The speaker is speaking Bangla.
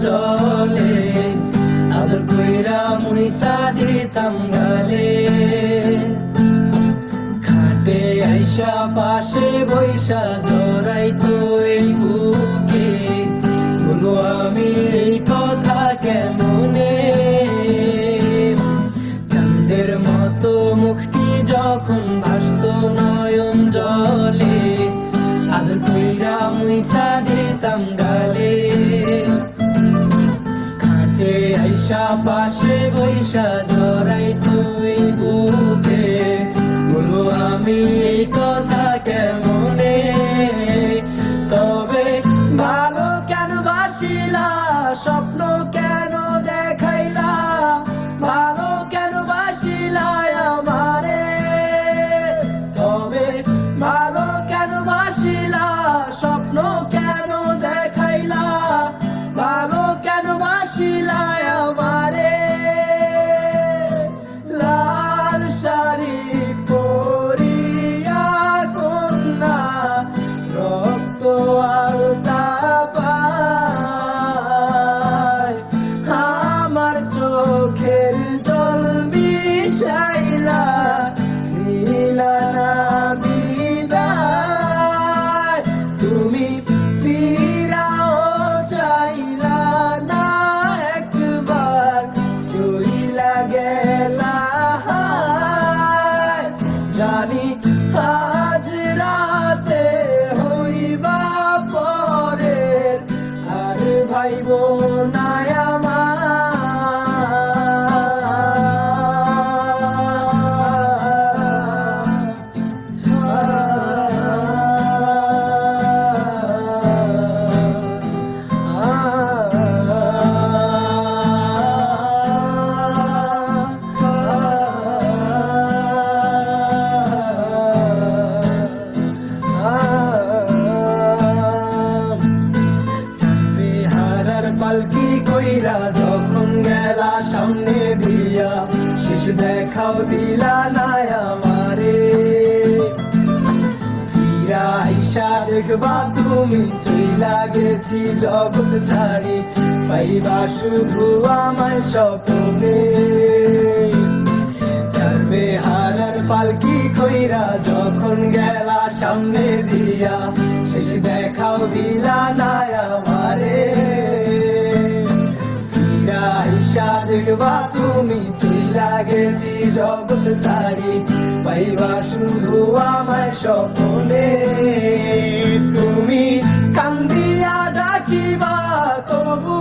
জলে আদর কইরা মুইসা দিতাম গালে খাটে আইসা পাশে বৈশা জড়াইতো এই বুকে বলো আমি এই কথা কেমনে চাঁদের মতো মুখটি যখন ভাসতো নয়ন জলে আদর কইরা মুইসা দিতাম গালে খাটে আইসা পাশে বৈশা জড়াইতো এই বুকে বলো আমি এই কথা কেমনে তবে ভালো কেন বাসিলা স্বপ্ন কেন দেখাইলা ভালো কেন বাসিলা আমারে তবে ভালো কেন বাসিলা স্বপ্ন কেন দেখাইলা ভালো কেন বাসিলা আমারে লাল শাড়ি পরিয়া কন্যা রক্ত আলতা পায় আমার চোখের জল বিষাইলা নীলা না বিদায় তুমি ফিরাও চাইলা না একবার চইলা গেলা জানি আজ রাতে হইবা পরের আর ভাইব না পালকি কইরা যখন গেলা সামনে দিয়া শেষ দেখাও দিলা না আমারে ফিরা আইসা দেখবা তুমি চইলা গেছি জগৎ ছাড়ি পাইবা শুধু আমার স্বপ্নে ছাড়বে হারার পালকি কইরা যখন গেলা সামনে দিয়া শেষ দেখাও দিলা না আমারে আইসা দেখবা তুমি চইলা গেছি জগৎ ছাড়ি পাইবা শুধু আমার স্বপ্নে তুমি কান্দিয়া ডাকিবা তবু